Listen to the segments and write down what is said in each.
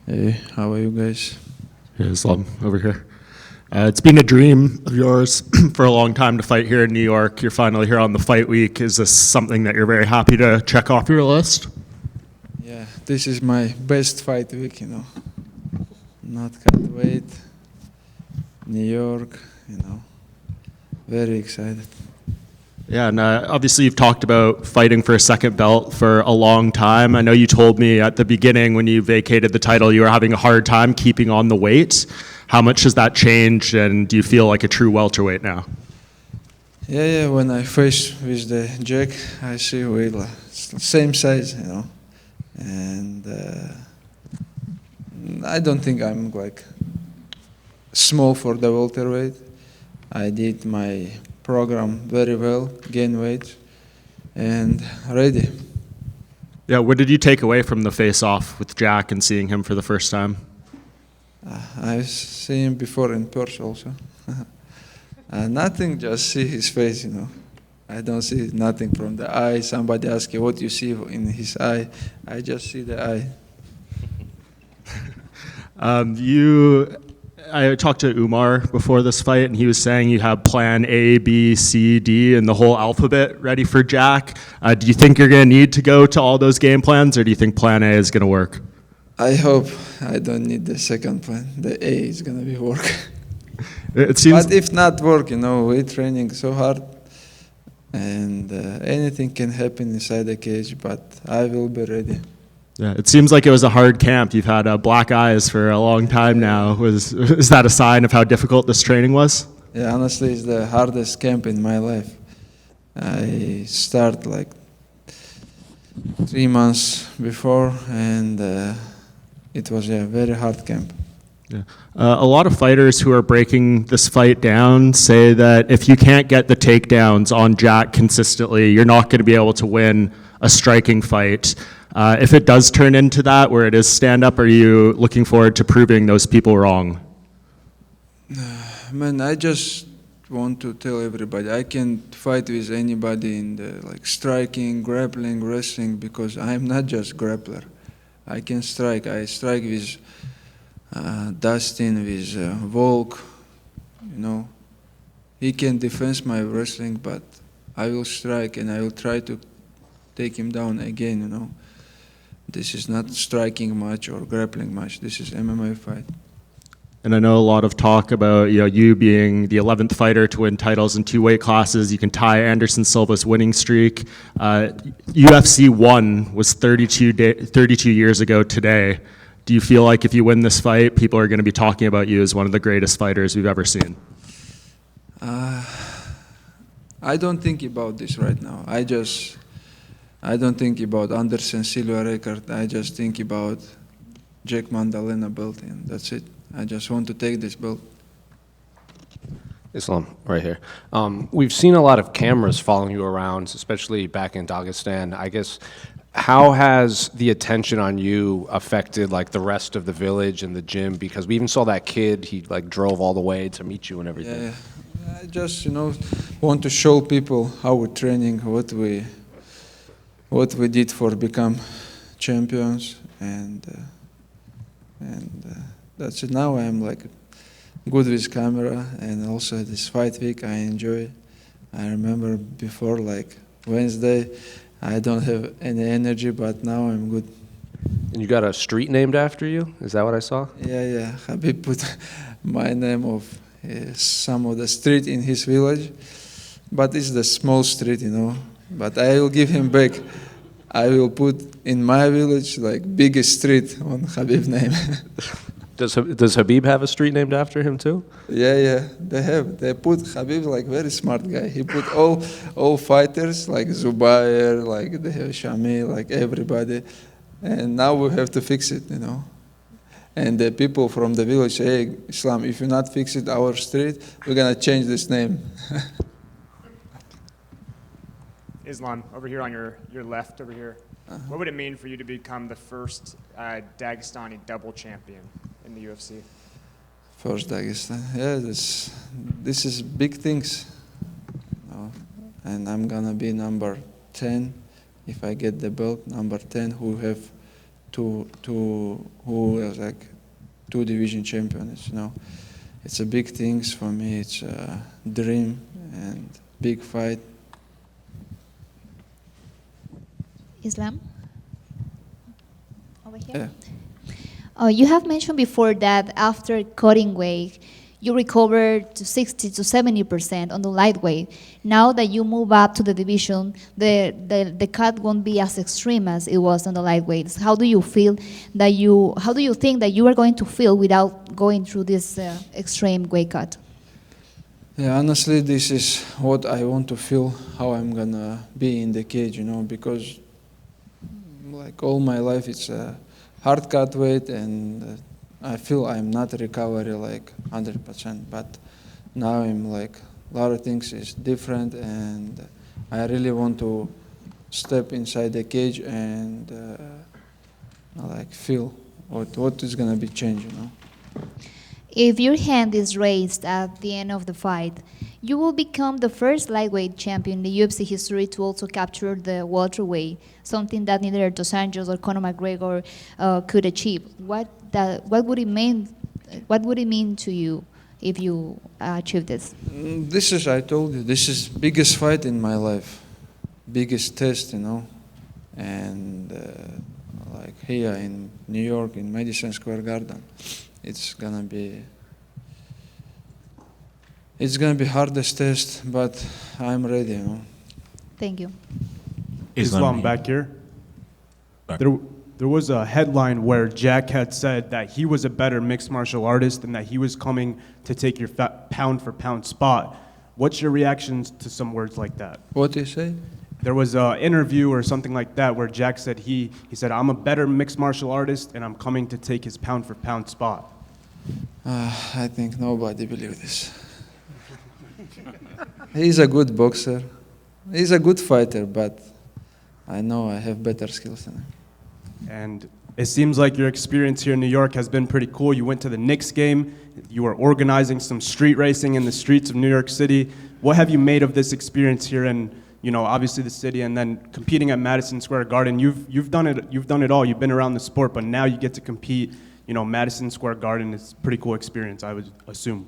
Hey, how are you guys? Hey, Islam, over here. It's been a dream of yours for a long time to fight here in New York. You're finally here on the fight week. Is this something that you're very happy to check off your list? Yeah, this is my best fight week, Not cut weight, New York, Very excited. Yeah, and obviously you've talked about fighting for a second belt for a long time. I know you told me at the beginning when you vacated the title you were having a hard time keeping on the weight. How much has that changed, and do you feel like a true welterweight now? Yeah, when I face with the Jack, I see we same size, And I don't think I'm small for the welterweight. I did my program very well, gain weight, and ready. Yeah, what did you take away from the face-off with Jack and seeing him for the first time? I've seen him before in Perth also. Nothing, just see his face, I don't see nothing from the eye. Somebody asks you what you see in his eye. I just see the eye. I talked to Umar before this fight, and he was saying you have plan A, B, C, D, and the whole alphabet ready for Jack. Do you think you're going to need to go to all those game plans, or do you think plan A is going to work? I hope I don't need the second plan. The A is going to be work. It seems. But if not work, we're training so hard, and anything can happen inside the cage, but I will be ready. Yeah, it seems like it was a hard camp. You've had black eyes for a long time now. Is that a sign of how difficult this training was? Yeah, honestly, it's the hardest camp in my life. I start 3 months before, and it was a very hard camp. Yeah. A lot of fighters who are breaking this fight down say that if you can't get the takedowns on Jack consistently, you're not going to be able to win a striking fight. If it does turn into that, where it is stand-up, are you looking forward to proving those people wrong? Man, I just want to tell everybody I can fight with anybody in the striking, grappling, wrestling, because I'm not just grappler. I can strike. I strike with Dustin, with Volk. He can defend my wrestling, but I will strike and I will try to take him down again. This is not striking match or grappling match. This is MMA fight. And I know a lot of talk about you being the 11th fighter to win titles in 2 weight classes. You can tie Anderson Silva's winning streak. UFC 1 was 32 years ago today. Do you feel like if you win this fight, people are going to be talking about you as one of the greatest fighters we've ever seen? I don't think about this right now. I don't think about Anderson Silva record. I just think about Jack Maddalena belt, and that's it. I just want to take this belt. Islam, right here. We've seen a lot of cameras following you around, especially back in Dagestan. I guess, how has the attention on you affected the rest of the village and the gym? Because we even saw that kid, he drove all the way to meet you and everything. Yeah. I just, want to show people how we're training, what we did for become champions, and that's it. Now I'm good with camera, and also this fight week I enjoy. I remember before Wednesday, I don't have any energy, but now I'm good. And you got a street named after you? Is that what I saw? Yeah. Habib put my name of some of the street in his village, but it's the small street, But I will give him back. I will put in my village biggest street on Habib's name. Does Habib have a street named after him too? Yeah, they have. They put Habib very smart guy. He put all fighters Zubair, they have Shami, everybody, and now we have to fix it, And the people from the village say, hey, Islam, if you not fix it our street, we're gonna change this name. Islam, over here on your left over here. What would it mean for you to become the first Dagestani double champion in the UFC? First Dagestan, yeah, this is big things. And I'm gonna be number 10 if I get the belt, number 10 who have who was like 2 division champions. You know, it's a big things for me. It's a dream and big fight. Islam? Over here? Yeah. You have mentioned before that after cutting weight, you recovered to 60 to 70% on the lightweight. Now that you move up to the division, the cut won't be as extreme as it was on the lightweights. How do you think that you are going to feel without going through this extreme weight cut? Yeah, honestly, this is what I want to feel, how I'm gonna be in the cage, you know, because like all my life it's a hard cut weight, and I feel I'm not recovery like 100%, but now I'm like a lot of things is different, and I really want to step inside the cage and like feel what is gonna be changed, you know. If your hand is raised at the end of the fight, you will become the first lightweight champion in the UFC history to also capture the welterweight, something that neither Dos Anjos or Conor McGregor could achieve. What would it mean? What would it mean to you if you achieve this? This is, I told you, this is biggest fight in my life, biggest test, you know, and like here in New York in Madison Square Garden, it's gonna be hardest test, but I'm ready, you know. Thank you. Islam back here. There was a headline where Jack had said that he was a better mixed martial artist and that he was coming to take your pound for pound spot. What's your reactions to some words like that? What you say? There was an interview or something like that where Jack said he said, I'm a better mixed martial artist and I'm coming to take his pound for pound spot. I think nobody believes this. He's a good boxer. He's a good fighter, but I know I have better skills than him. And it seems like your experience here in New York has been pretty cool. You went to the Knicks game. You were organizing some street racing in the streets of New York City. What have you made of this experience here in, you know, obviously the city, and then competing at Madison Square Garden? You've done it all. You've been around the sport, but now you get to compete. You know, Madison Square Garden is a pretty cool experience, I would assume.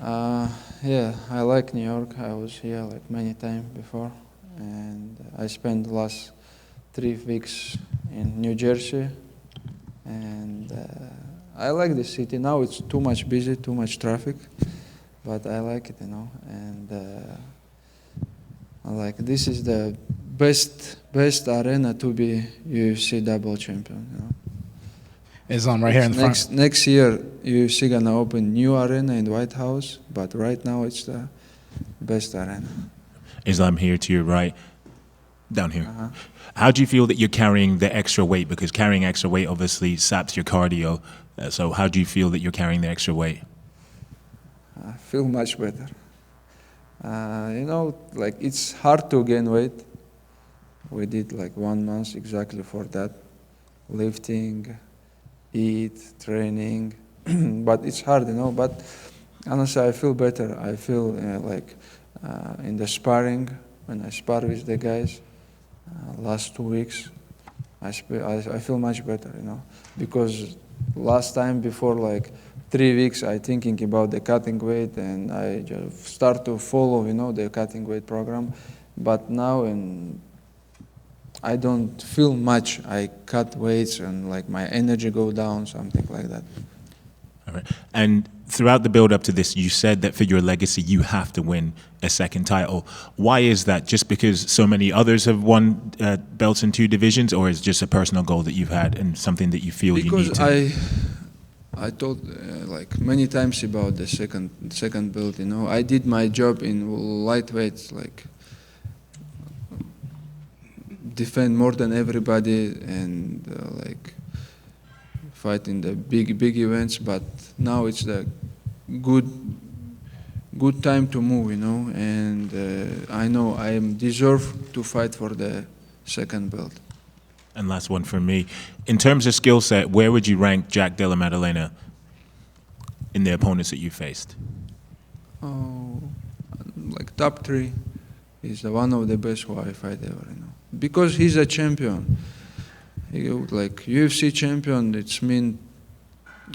Yeah, I like New York. I was here like many times before, and I spent the last 3 weeks in New Jersey, and I like the city. Now it's too much busy, too much traffic, but I like it, you know. And I like this is the best arena to be UFC double champion, you know. Islam right here in the front. Next year, UFC gonna open new arena in the White House, but right now it's the best arena. Islam here to your right, down here. How do you feel that you're carrying the extra weight? Because carrying extra weight obviously saps your cardio. So how do you feel that you're carrying the extra weight? I feel much better. You know, like it's hard to gain weight. We did like 1 month exactly for that, lifting, eat, training, but it's hard, you know. But honestly, I feel better. I feel like in the sparring, when I spar with the guys, last 2 weeks, I feel much better, you know. Because last time before like 3 weeks, I thinking about the cutting weight, and I just start to follow, you know, the cutting weight program. But now I don't feel much. I cut weights and like my energy go down, something like that. All right. And throughout the build up to this, you said that for your legacy, you have to win a second title. Why is that? Just because so many others have won belts in 2 divisions, or is it just a personal goal that you've had and something that you feel you need to? Because I thought like many times about the second belt, you know. I did my job in lightweights, like defend more than everybody and like fight in the big events, but now it's the good time to move, you know, and I know I deserve to fight for the second belt. And last one for me. In terms of skill set, where would you rank Jack Della Maddalena in the opponents that you faced? Oh, like top 3. He's one of the best who I fight ever, you know. Because he's a champion. Like UFC champion, it's mean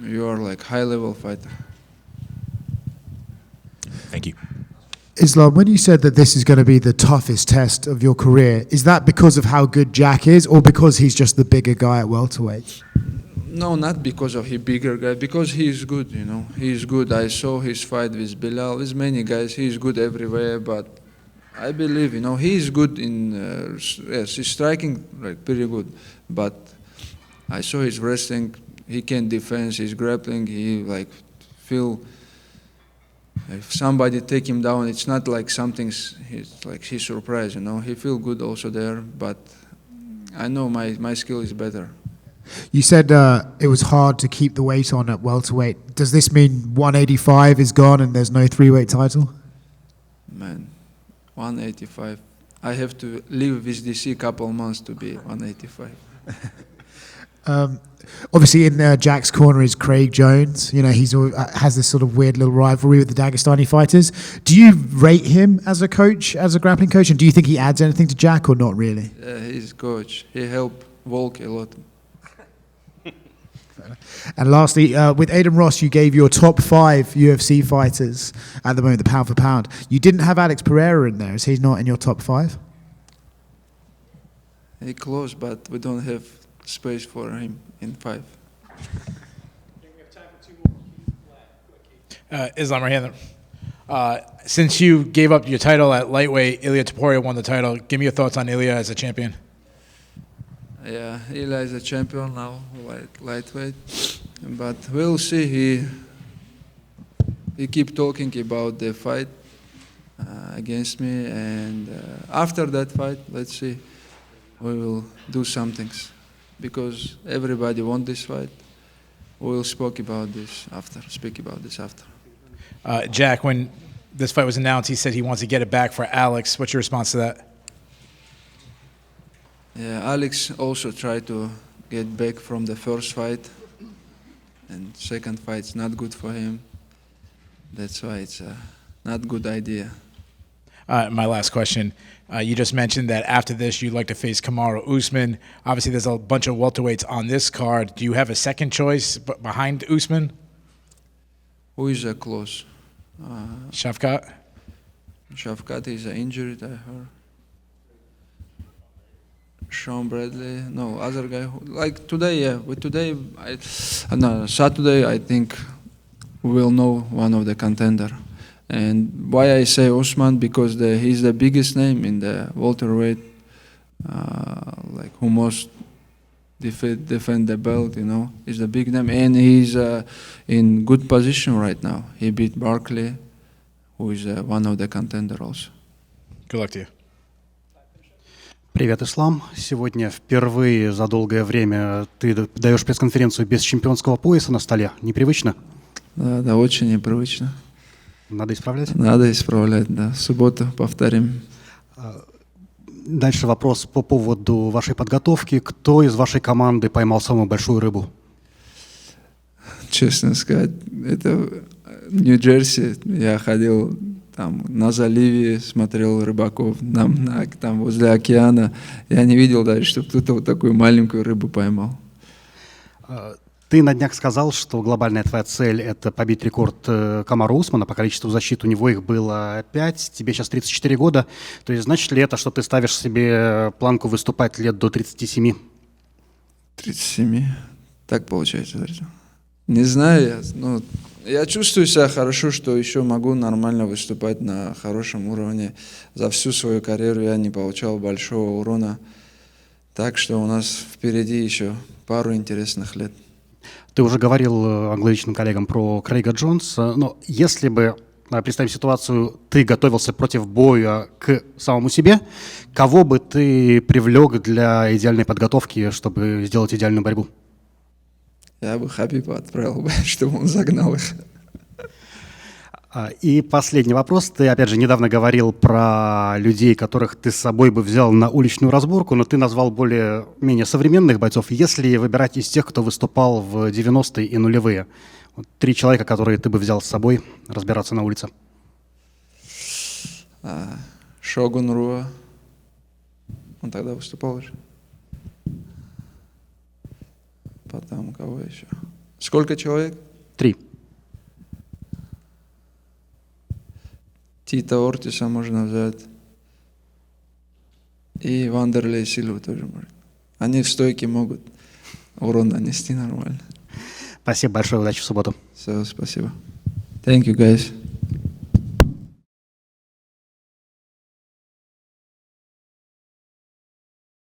you are like high level fighter. Thank you. Islam, when you said that this is going to be the toughest test of your career, is that because of how good Jack is, or because he's just the bigger guy at welterweight? No, not because of he bigger guy, because he is good, He is good. I saw his fight with Bilal, with many guys. He is good everywhere, but I believe, he is good in, yes, he's striking like pretty good. But I saw his wrestling, he can defend, his grappling, he like feel, if somebody take him down, it's not like something's, he's surprised, He feel good also there, but I know my skill is better. You said it was hard to keep the weight on at welterweight. Does this mean 185 is gone and there's no three-weight title? Man, 185. I have to live with DC a couple months to be 185. Obviously, in Jack's corner is Craig Jones. He's has this sort of weird little rivalry with the Dagestani fighters. Do you rate him as a coach, as a grappling coach, and do you think he adds anything to Jack or not really? Yeah, he's coach. He helped Volk a lot. And lastly, with Adem Ross, you gave your top 5 UFC fighters at the moment, the pound for pound. You didn't have Alex Pereira in there. Is he not in your top 5? He close, but we don't have space for him in 5. Islam, right here. Since you gave up your title at lightweight, Ilia Topuria won the title. Give me your thoughts on Ilia as a champion. Yeah, Ilia is a champion now, lightweight. But we'll see. He keep talking about the fight against me, and after that fight, let's see. We will do some things because everybody want this fight. We will speak about this after. Jack, when this fight was announced, he said he wants to get it back for Alex. What's your response to that? Yeah, Alex also tried to get back from the first fight, and second fight's not good for him. That's why it's not good idea. My last question. You just mentioned that after this, you'd like to face Kamaru Usman. Obviously, there's a bunch of welterweights on this card. Do you have a second choice behind Usman? Who is close? Shavkat? Shavkat is injured, I heard. Sean Bradley, no, other guy. Like today, yeah. But today, Saturday, I think we will know one of the contender. And why I say Usman, because he's the biggest name in the welterweight, like who most defend the belt, He's the big name, and he's in good position right now. He beat Barkley, who is one of the contender also. Good luck to you. Привет, Ислам. Сегодня впервые за долгое время ты даешь пресс-конференцию без чемпионского пояса на столе. Непривычно? Да, очень непривычно. Надо исправлять? Надо исправлять, да. В субботу повторим. Дальше вопрос по поводу вашей подготовки. Кто из вашей команды поймал самую большую рыбу? Честно сказать, это Нью-Джерси. Я ходил там на заливе, смотрел рыбаков там возле океана. Я не видел даже, чтобы кто-то вот такую маленькую рыбу поймал. Ты на днях сказал, что глобальная твоя цель – это побить рекорд Камару Усмана. По количеству защит у него их было 5, тебе сейчас 34 года. То есть значит ли это, что ты ставишь себе планку выступать лет до 37? 37? Так получается. Не знаю, я чувствую себя хорошо, что еще могу нормально выступать на хорошем уровне. За всю свою карьеру я не получал большого урона. Так что у нас впереди еще пару интересных лет. Ты уже говорил англоязычным коллегам про Крейга Джонса, но если бы, представим ситуацию, ты готовился против боя к самому себе, кого бы ты привлек для идеальной подготовки, чтобы сделать идеальную борьбу? Я бы Хабиба отправил, чтобы он загнал их. И последний вопрос. Ты, опять же, недавно говорил про людей, которых ты с собой бы взял на уличную разборку, но ты назвал более-менее современных бойцов. Если выбирать из тех, кто выступал в 90-е и нулевые, 3 человека, которые ты бы взял с собой разбираться на улице. Шогун Руа. Он тогда выступал уже. Потом кого еще? Сколько человек? 3. Тита Ортиса можно взять. И Вандерлей Силву тоже может. Они в стойке могут урон нанести нормально. Спасибо большое, удачи в субботу. Все, спасибо. Thank you, guys.